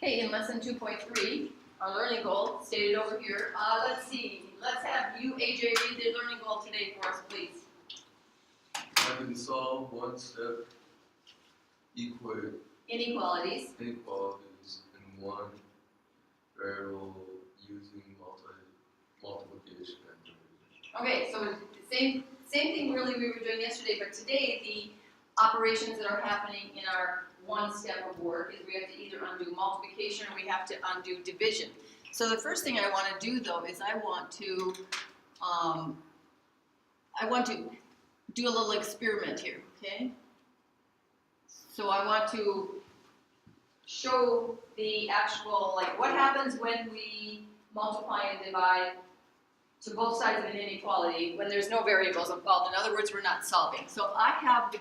Okay, in lesson 2.3, our learning goal stated over here. Let's see. Let's have you, AJ, read the learning goal today for us, please. I can solve one-step Inequalities. inequalities in one variable using multiplication and division. Okay, so the same thing really we were doing yesterday, but today the operations that are happening in our one step of work is we have to either undo multiplication or we have to undo division. So the first thing I want to do though is I want to do a little experiment here, okay? So I want to show the actual, like, what happens when we multiply and divide to both sides of an inequality when there's no variables involved. In other words, we're not solving. So if I have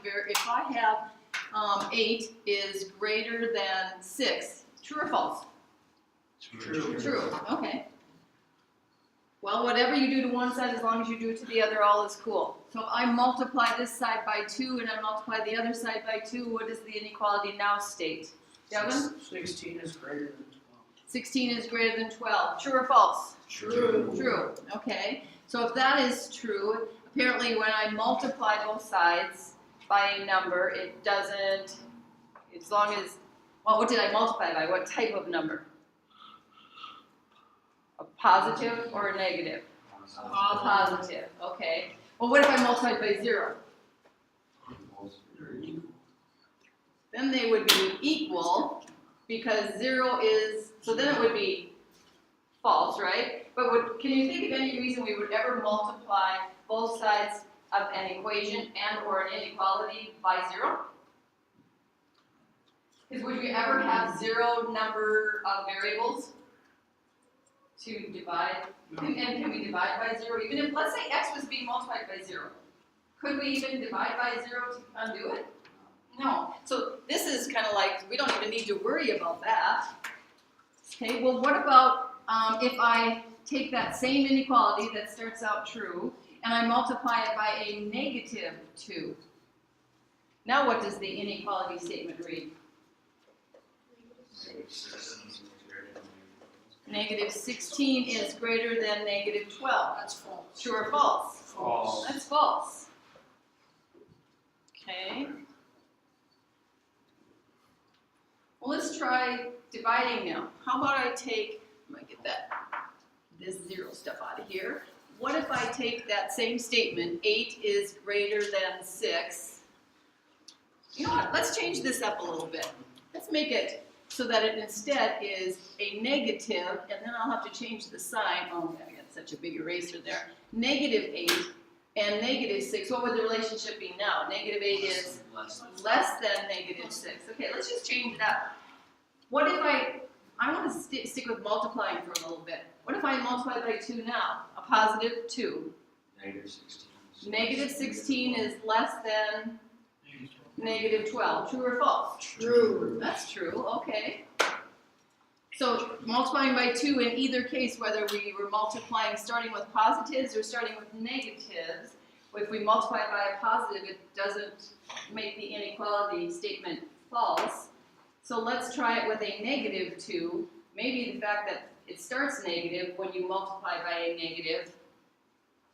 8 is greater than 6, true or false? True. True, okay. Well, whatever you do to one side, as long as you do it to the other, all is cool. So if I multiply this side by 2 and I multiply the other side by 2, what does the inequality now state? Devin? 16 is greater than 12. 16 is greater than 12. True or false? True. True, okay. So if that is true, apparently when I multiply both sides by a number, it doesn't, as long as, well, what did I multiply by? What type of number? A positive or a negative? Positive, okay. Well, what if I multiplied by 0? Then they would be equal because 0 is, so then it would be false, right? But can you think of any reason we would ever multiply both sides of an equation and or an inequality by 0? Because would you ever have 0 number of variables to divide? No. And can we divide by 0? Even if, let's say x was being multiplied by 0. Could we even divide by 0 to undo it? No. So this is kind of like, we don't even need to worry about that. Okay, well what about if I take that same inequality that starts out true and I multiply it by a negative 2? Now what does the inequality statement read? Negative 16 is greater than negative 12. That's false. True or false? False. That's false. Okay. Well, let's try dividing now. How about I take, I'm going to get this 0 stuff out of here. What if I take that same statement, 8 is greater than 6. You know what, let's change this up a little bit. Let's make it so that it instead is a negative, and then I'll have to change the sign. Oh, I got such a big eraser there. Negative 8 and negative 6. What would the relationship be now? Negative 8 is less than negative 6. Okay, let's just change it up. What if I want to stick with multiplying for a little bit. What if I multiply by 2 now? A positive 2. Negative 16. Negative 16 is less than negative 12. True or false? True. That's true, okay. So multiplying by 2 in either case, whether we were multiplying starting with positives or starting with negatives, if we multiply by a positive, it doesn't make the inequality statement false. So let's try it with a negative 2. Maybe the fact that it starts negative, when you multiply by a negative,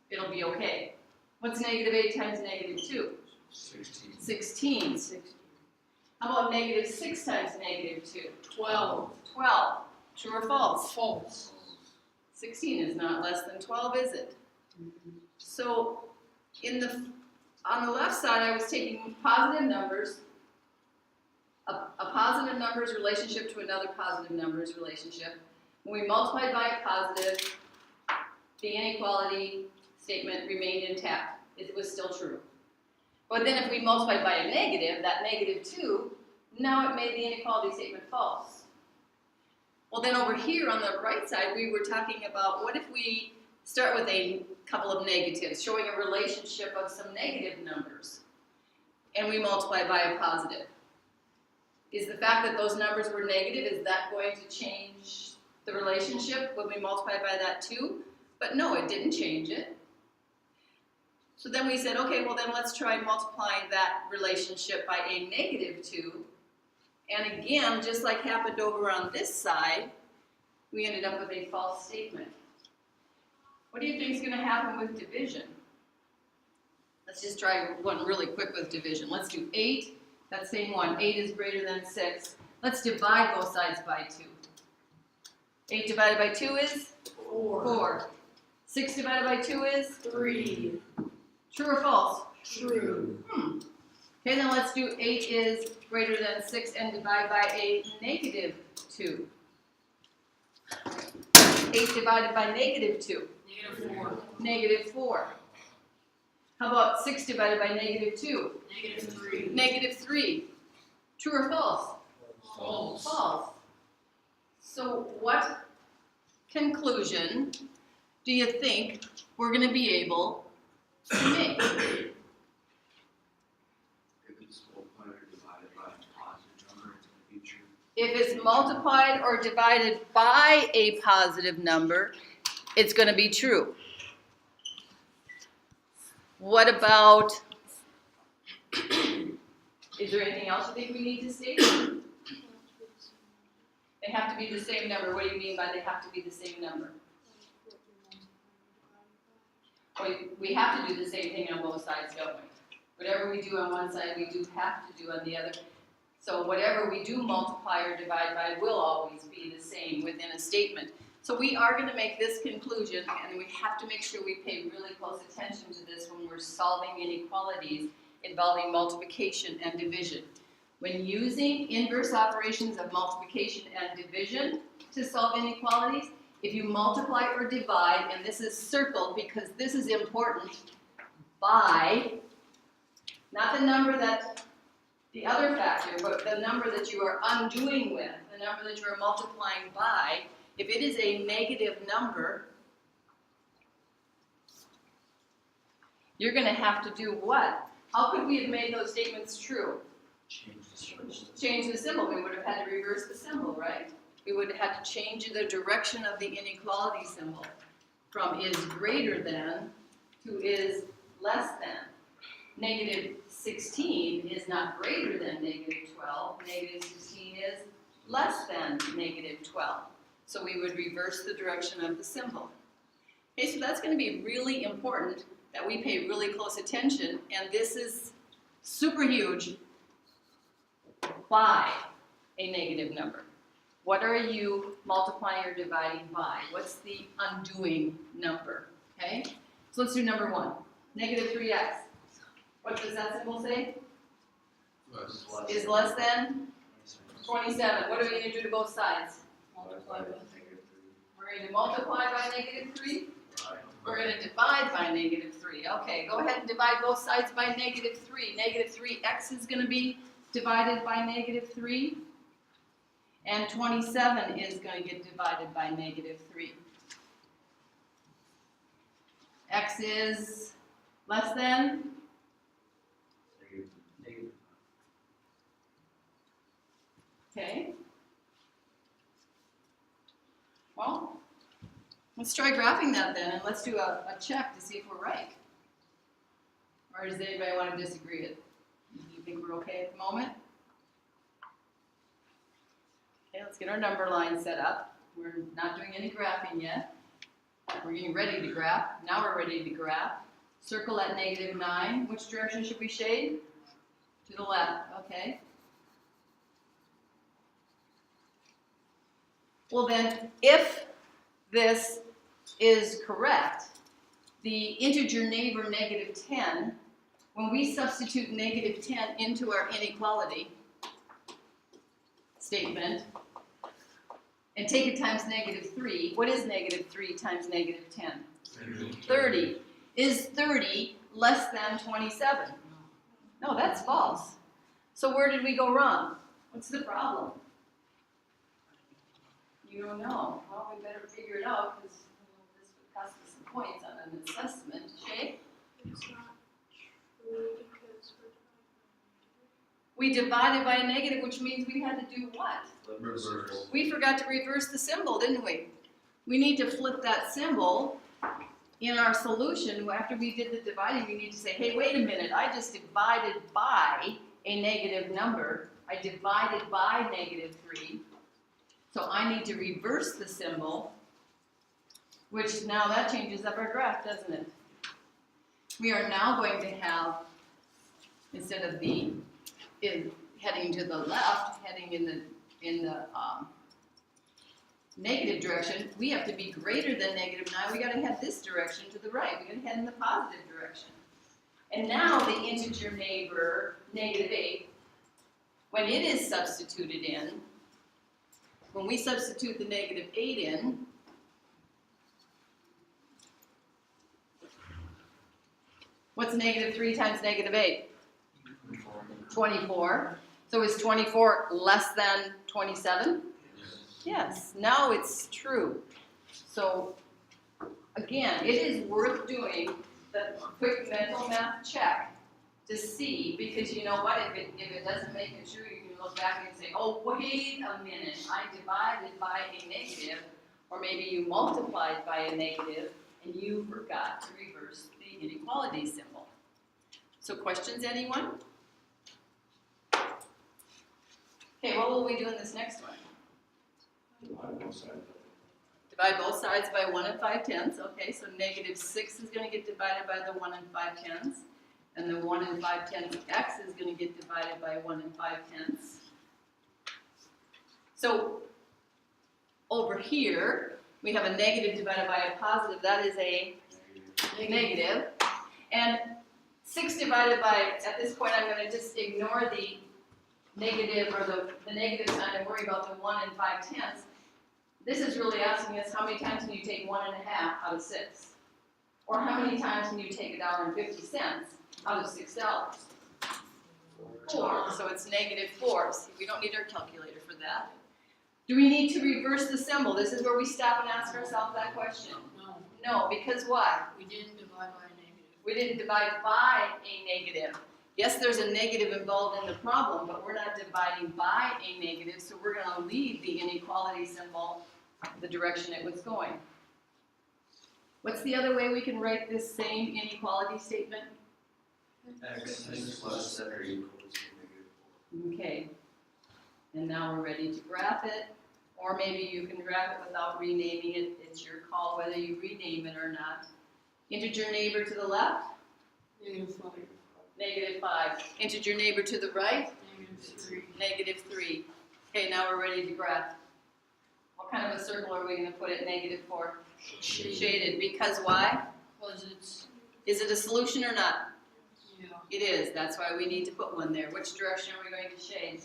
it'll be okay. What's negative 8 times negative 2? 16. 16. How about negative 6 times negative 2? 12. 12. True or false? False. 16 is not less than 12, is it? So on the left side, I was taking positive numbers, a positive numbers relationship to another positive numbers relationship. When we multiplied by a positive, the inequality statement remained intact. It was still true. But then if we multiplied by a negative, that negative 2, now it made the inequality statement false. Well, then over here on the right side, we were talking about what if we start with a couple of negatives, showing a relationship of some negative numbers, and we multiply by a positive. Is the fact that those numbers were negative, is that going to change the relationship when we multiply by that 2? But no, it didn't change it. So then we said, okay, well then let's try multiplying that relationship by a negative 2, And again, just like happened over on this side, we ended up with a false statement. What do you think is going to happen with division? Let's just try one really quick with division. Let's do 8, that same one. 8 is greater than 6. Let's divide both sides by 2. 8 divided by 2 is 4. 6 divided by 2 is 3. true or false? True. Okay, then let's do 8 is greater than 6 and divide by a negative 2. 8 divided by negative 2. Negative 4. Negative 4. How about 6 divided by negative 2? Negative 3. Negative 3. True or false? False. False. So what conclusion do you think we're going to be able to make? If it's multiplied or divided by a positive number, it's going to be true. If it's multiplied or divided by a positive number, it's going to be true. What about, is there anything else you think we need to state? They have to be the same number. What do you mean by they have to be the same number? Well, we have to do the same thing on both sides, don't we? Whatever we do on one side, we do have to do on the other. So whatever we do multiply or divide by will always be the same within a statement. So we are going to make this conclusion, and we have to make sure we pay really close attention to this when we're solving inequalities involving multiplication and division. When using inverse operations of multiplication and division to solve inequalities, if you multiply or divide, and this is circled because this is important, by, not the number that, the other factor, but the number that you are undoing with, the number that you are multiplying by, if it is a negative number, you're going to have to do what? How could we have made those statements true? Change the symbol. Change the symbol. We would have had to reverse the symbol, right? We would have had to change the direction of the inequality symbol from is greater than to is less than. Negative 16 is not greater than negative 12. Negative 16 is less than negative 12. So we would reverse the direction of the symbol. Okay, so that's going to be really important that we pay really close attention, and this is super huge. By a negative number. What are you multiplying or dividing by? What's the undoing number? Okay? So let's do number 1. Negative 3x. What does that symbol say? Plus. Is less than 27. What are we going to do to both sides? Multiply by We're going to multiply by negative 3. Right. We're going to divide by negative 3. Okay, go ahead and divide both sides by negative 3. Negative 3x is going to be divided by negative 3. And 27 is going to get divided by negative 3. X is less than? Negative. Okay. Well, let's try graphing that then, and let's do a check to see if we're right. Or does anybody want to disagree? Do you think we're okay at the moment? Okay, let's get our number line set up. We're not doing any graphing yet. We're getting ready to graph. Now we're ready to graph. Circle at negative 9. Which direction should we shade? To the left, okay. Well then, if this is correct, the integer neighbor negative 10, when we substitute negative 10 into our inequality statement and take it times negative 3, what is negative 3 times negative 10? 30. Is 30 less than 27? No, that's false. So where did we go wrong? What's the problem? You don't know. Well, we better figure it out because this would cost us some points on an assessment. Shay? It's not true because We divided by a negative, which means we had to do what? Reverse. We forgot to reverse the symbol, didn't we? We need to flip that symbol in our solution. After we did the dividing, we need to say, hey, wait a minute, I just divided by a negative number. I divided by -3. So I need to reverse the symbol, which now that changes up our graph, doesn't it? We are now going to have, instead of heading to the left, heading in the negative direction, we have to be greater than -9. We got to head this direction to the right. We got to head in the positive direction. And now the integer neighbor, -8, when it is substituted in, when we substitute the -8 in, what's -3 times -8? 24. So is 24 less than 27? Yes, now it's true. So again, it is worth doing the quick mental math check to see, because you know what, if it doesn't make it true, you can look back and say, oh, wait a minute, I divided by a negative, or maybe you multiplied by a negative, and you forgot to reverse the inequality symbol. So questions, anyone? Okay, what will we do in this next one? Divide both sides by 1 5/10. Okay, so -6 is going to get divided by the 1 5/10. And the 1 5/10 x is going to get divided by 1 5/10. So over here, we have a negative divided by a positive. That is a negative. And 6 divided by, at this point, I'm going to just ignore the negative or the negative sign and worry about the 1 5/10. This is really asking us how many times can you take 1.5 out of 6? Or how many times can you take $1.50 out of $6? 4. So it's -4. See, we don't need our calculator for that. Do we need to reverse the symbol? This is where we stop and ask ourselves that question. No, No, because why? we didn't divide by a negative. We didn't divide by a negative. Yes, there's a negative involved in the problem, but we're not dividing by a negative, so we're going to leave the inequality symbol the direction it was going. What's the other way we can write this same inequality statement? X plus 7 equals -4. Okay. And now we're ready to graph it, or maybe you can graph it without renaming it. It's your call whether you rename it or not. Integer neighbor to the left? -5. -5. Integer neighbor to the right? -3. -3. Okay, now we're ready to graph. What kind of a circle are we going to put at -4? Shaded. Because why? Because it's, Is it a solution or not? yeah, It is. That's why we need to put one there. Which direction are we going to shade?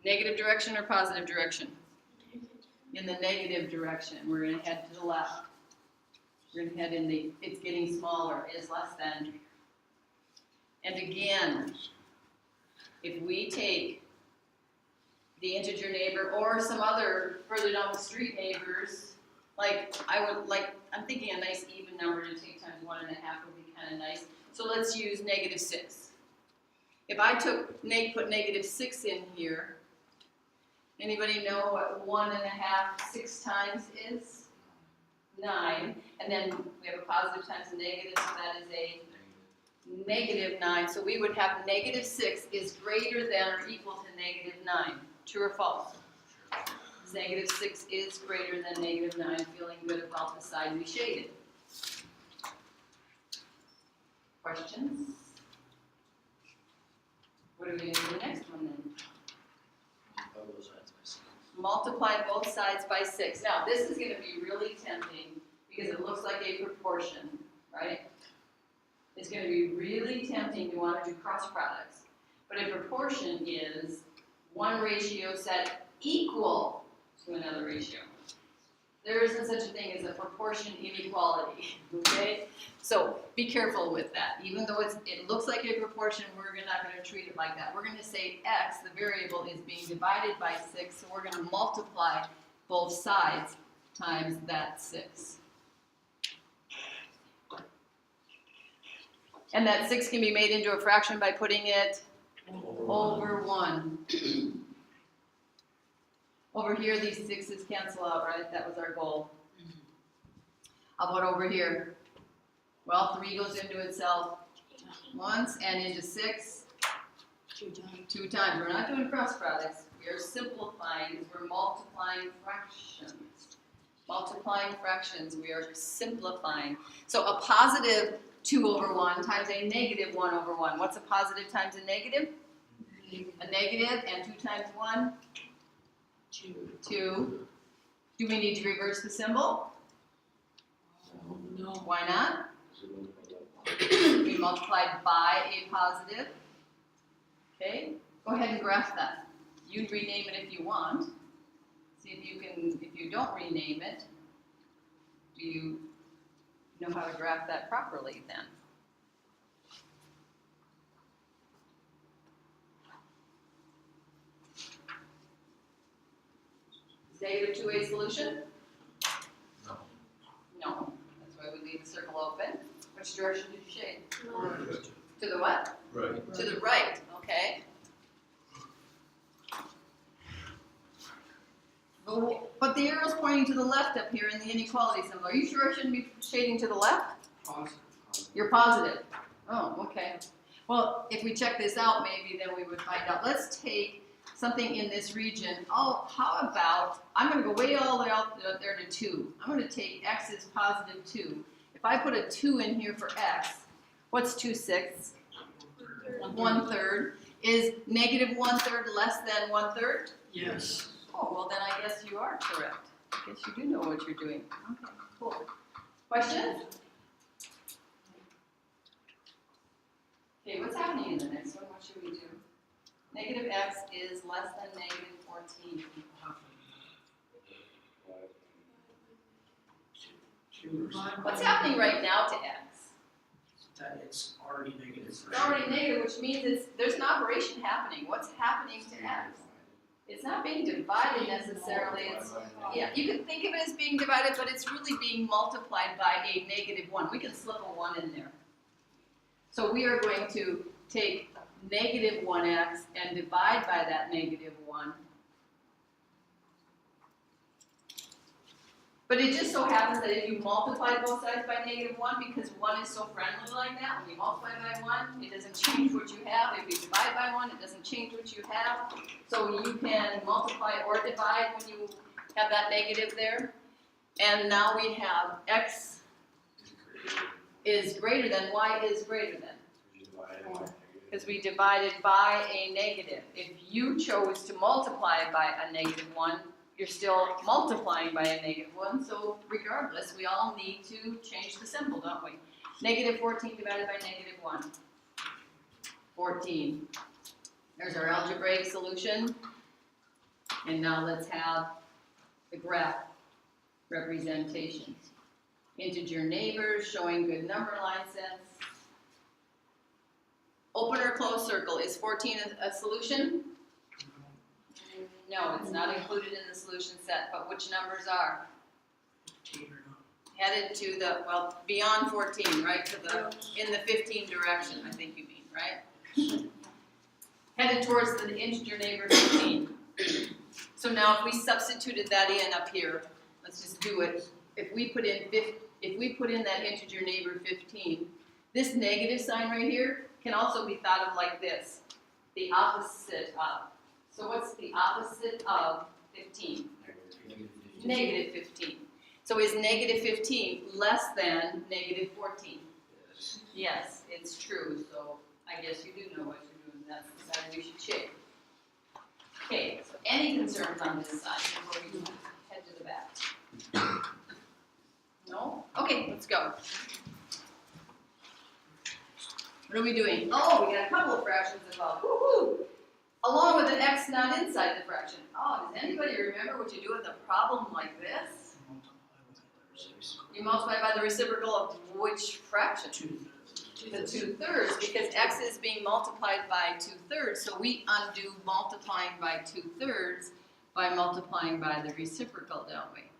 Negative direction or positive direction? In the negative direction. We're going to head to the left. We're going to head in the, it's getting smaller, is less than. And again, if we take the integer neighbor or some other further down the street neighbors, I'm thinking a nice even number to take times 1.5 would be kind of nice. So let's use -6. If I put -6 in here, anybody know what 1.5 6 times is? 9. And then we have a positive times a negative, so that is a -9. So we would have -6 is greater than or equal to -9. True or false? -6 is greater than -9. Feeling good about the side we shaded. Questions? What are we going to do the next one then? Multiply both sides by 6. Now this is going to be really tempting because it looks like a proportion, right? It's going to be really tempting to want to do cross products. But a proportion is one ratio set equal to another ratio. There isn't such a thing as a proportion inequality, okay? So be careful with that. Even though it looks like a proportion, we're not going to treat it like that. We're going to say x, the variable, is being divided by 6, so we're going to multiply both sides times that 6. And that 6 can be made into a fraction by putting it over 1. Over here, these 6's cancel out, right? That was our goal. How about over here? Well, 3 goes into itself once and into 6 2 times. 2 times. We're not doing cross products. We are simplifying, we're multiplying fractions. Multiplying fractions, we are simplifying. So a positive 2 over 1 times a negative 1 over 1. What's a positive times a negative? A negative, and 2 times 1? 2. 2. Do we need to reverse the symbol? No. Why not? We multiplied by a positive. Okay, go ahead and graph that. You rename it if you want. See if you can, if you don't rename it, do you know how to graph that properly then? Is negative 2a solution? No. No. That's why we leave the circle open. Which direction did you shade? Right. To the what? Right. To the right, okay. But the arrow's pointing to the left up here in the inequality symbol. Are you sure I shouldn't be shading to the left? Positive. You're positive. Oh, okay. Well, if we check this out, maybe then we would find out. Let's take something in this region. Oh, how about, I'm going to go way all the way out there to 2. I'm going to take x is positive 2. If I put a 2 in here for x, what's 2/6? 1/3. Is negative 1/3 less than 1/3? Yes. Oh, well then I guess you are correct. I guess you do know what you're doing. Okay, cool. Questions? Okay, what's happening in the next one? What should we do? Negative x is less than negative 14. What's happening right now to x? That it's already negative. It's already negative, which means there's an operation happening. What's happening to x? It's not being divided necessarily. It's, yeah, you can think of it as being divided, but it's really being multiplied by a negative 1. We can slip a 1 in there. So we are going to take negative 1x and divide by that negative 1. But it just so happens that if you multiply both sides by negative 1, because 1 is so friendly like that, when you multiply by 1, it doesn't change what you have. If you divide by 1, it doesn't change what you have. So you can multiply or divide when you have that negative there. And now we have x is greater than, y is greater than. Because we divided by a negative. If you chose to multiply by a negative 1, you're still multiplying by a negative 1, so regardless, we all need to change the symbol, don't we? Negative 14 divided by negative 1. 14. There's our algebraic solution. And now let's have the graph representation. Integer neighbors showing good number line sets. Open or closed circle. Is 14 a solution? No, it's not included in the solution set, but which numbers are? Headed to the, well, beyond 14, right, to the, in the 15 direction, I think you mean, right? Headed towards the integer neighbor 15. So now if we substituted that in up here, let's just do it. If we put in that integer neighbor 15, this negative sign right here can also be thought of like this, the opposite of. So what's the opposite of 15? Negative 15. So is negative 15 less than negative 14? Yes, it's true. So I guess you do know what you're doing. That's the side we should shade. Okay, so any concerns on this side before we head to the back? No? Okay, let's go. What are we doing? Oh, we got a couple of fractions involved. Woohoo! Along with an x not inside the fraction. Oh, does anybody remember what you do with a problem like this? You multiply by the reciprocal of which fraction? The 2/3, because x is being multiplied by 2/3, so we undo multiplying by 2/3 by multiplying by the reciprocal, don't we?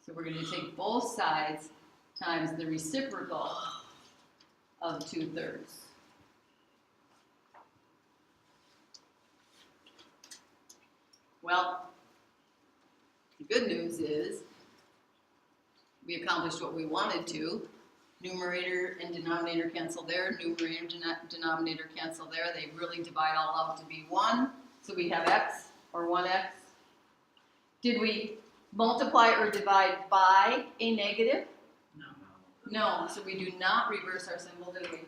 So we're going to take both sides times the reciprocal of 2/3. Well, the good news is we accomplished what we wanted to. Numerator and denominator cancel there, numerator and denominator cancel there. They really divide all out to be 1. So we have x, or 1x. Did we multiply or divide by a negative? No. No, so we do not reverse our symbol, do we?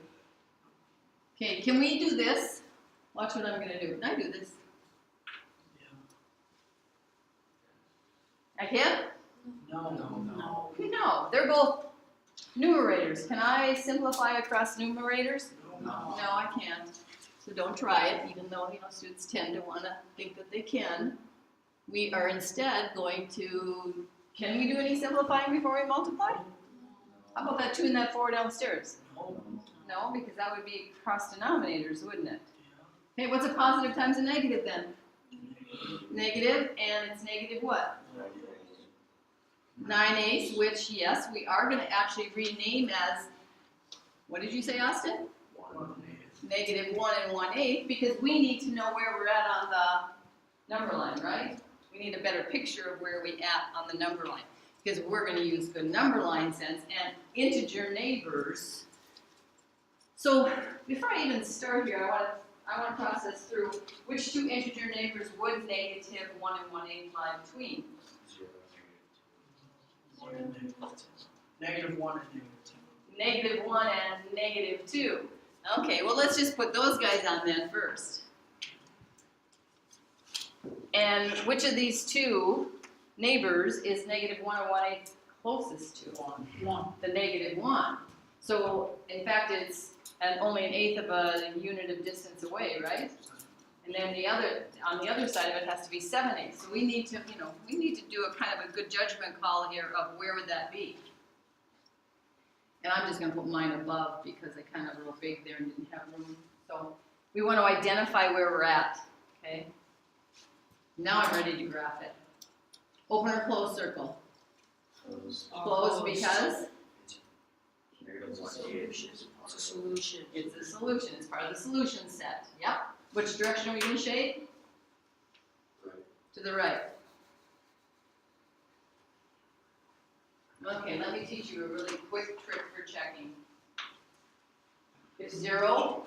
Okay, can we do this? Watch what I'm gonna do. Can I do this? I can't? No. No. No, they're both numerators. Can I simplify across numerators? No. No, I can't. So don't try it, even though, students tend to wanna think that they can. We are instead going to, can we do any simplifying before we multiply? How about that 2 and that 4 downstairs? No. No, because that would be cross denominators, wouldn't it? Okay, what's a positive times a negative then? Negative, and it's negative what? 9/8, which, yes, we are going to actually rename as, what did you say, Austin? Negative 1 and 1/8, because we need to know where we're at on the number line, right? We need a better picture of where we at on the number line, because we're going to use good number line sense and integer neighbors. So before I even start here, I want to process through which 2 integer neighbors would negative 1 and 1/8 lie between. Negative 1 and Negative 1 and negative 2. Okay, well let's just put those guys on then first. And which of these 2 neighbors is negative 1 and 1/8 closest to? 1. The negative 1. So in fact it's only 1/8 of a unit of distance away, right? And then on the other side of it has to be 7/8. So we need to, we need to do a kind of a good judgment call here of where would that be. And I'm just going to put mine above because I kind of wrote big there and didn't have room. So we want to identify where we're at, okay? Now I'm ready to graph it. Open or close circle? Close because It's a solution. it's a solution. It's part of the solution set. Yep. Which direction are we going to shade? Right. To the right. Okay, let me teach you a really quick trick for checking. If 0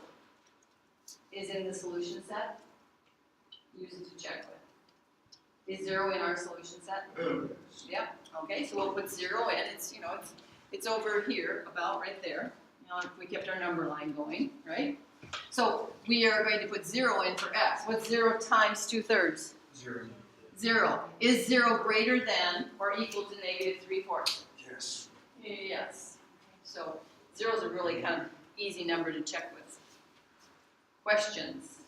is in the solution set, use it to check with. Is 0 in our solution set? Yep. Okay, so we'll put 0 in. It's over here, about right there. If we kept our number line going, right? So we are going to put 0 in for x. What's 0 times 2/3? 0. 0. Is 0 greater than or equal to negative 3/4? Yes. Yes. So 0 is a really kind of easy number to check with. Questions?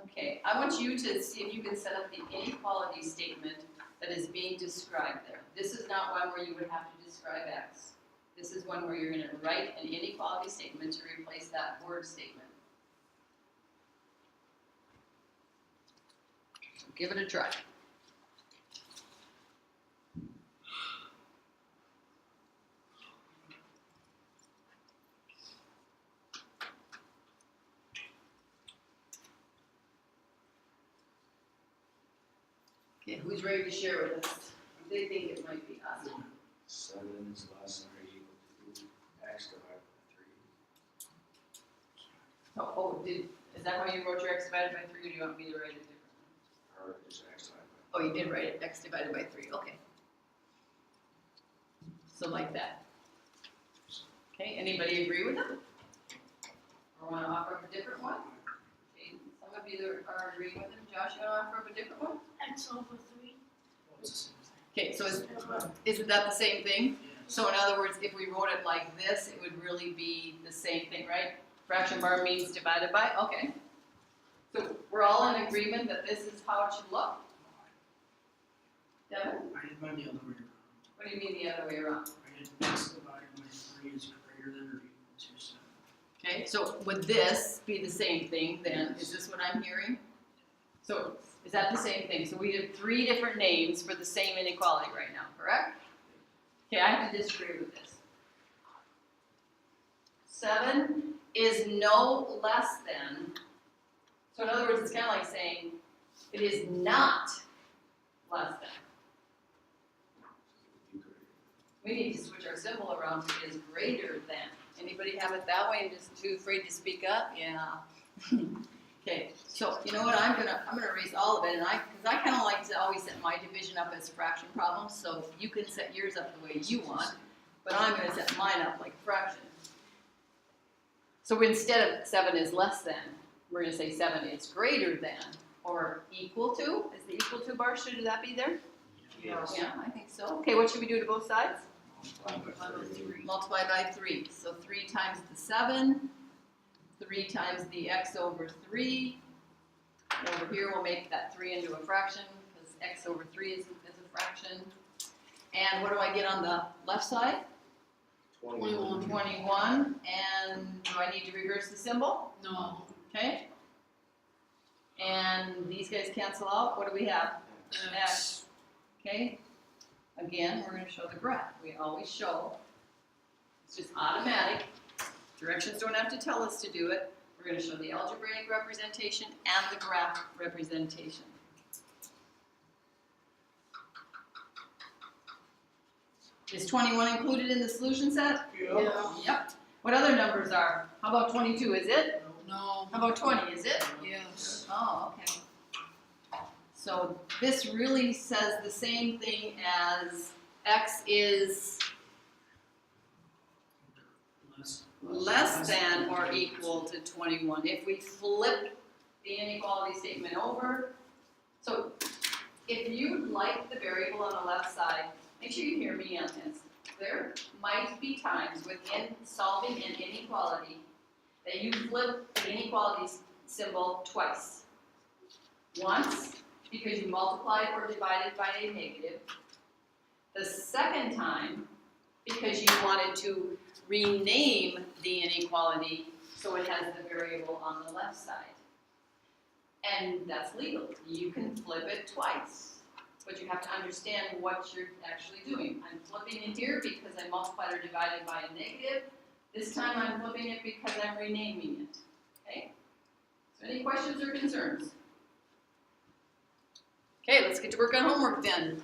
Okay, I want you to see if you can set up the inequality statement that is being described there. This is not one where you would have to describe x. This is one where you're going to write an inequality statement to replace that word statement. So give it a try. Okay, who's ready to share with us? They think it might be us. 7 is less than or equal to x divided by 3. Is that how you wrote your x divided by 3, or do you want me to write it differently? Or just x divided Oh, you did write it, x divided by 3, okay. So like that. Okay, anybody agree with it? Or want to offer up a different one? Okay, some of you are agreeing with it. Josh, you want to offer up a different one? X over 3. Okay, so isn't that the same thing? So in other words, if we wrote it like this, it would really be the same thing, right? Fraction bar means divided by, okay. So we're all in agreement that this is how it should look? Devin? I did mine the other way around. What do you mean the other way around? I did x divided by 3 is greater than or equal to 7. Okay, so would this be the same thing then? Is this what I'm hearing? So is that the same thing? So we did 3 different names for the same inequality right now, correct? Okay, I have to disagree with this. 7 is no less than, so in other words, it's kind of like saying it is not less than. We need to switch our symbol around to is greater than. Anybody have it that way and just too afraid to speak up? Yeah. Okay, so you know what, I'm gonna erase all of it, and because I kind of like to always set my division up as fraction problems, so you can set yours up the way you want, but I'm gonna set mine up like fraction. So instead of 7 is less than, we're gonna say 7 is greater than, or equal to. Is the equal to bar, should that be there? Yes. Yeah, I think so. Okay, what should we do to both sides? Multiply by 3. Multiply by 3. So 3 times the 7, 3 times the x over 3. And over here we'll make that 3 into a fraction because x over 3 is a fraction. And what do I get on the left side? 21. 21. And do I need to reverse the symbol? No. Okay. And these guys cancel out. What do we have? X. Okay. Again, we're going to show the graph. We always show. It's just automatic. Directions don't have to tell us to do it. We're going to show the algebraic representation and the graph representation. Is 21 included in the solution set? Yeah. Yep. What other numbers are? How about 22? Is it? No. How about 20? Is it? Yes. Oh, okay. So this really says the same thing as x is less than or equal to 21. If we flip the inequality statement over, so if you like the variable on the left side, make sure you hear me on this. There might be times within solving an inequality that you flip the inequality symbol twice. Once, because you multiplied or divided by a negative. The second time, because you wanted to rename the inequality so it has the variable on the left side. And that's legal. You can flip it twice. But you have to understand what you're actually doing. I'm flipping it here because I multiplied or divided by a negative. This time I'm flipping it because I'm renaming it. Okay? So any questions or concerns? Okay, let's get to work on homework then.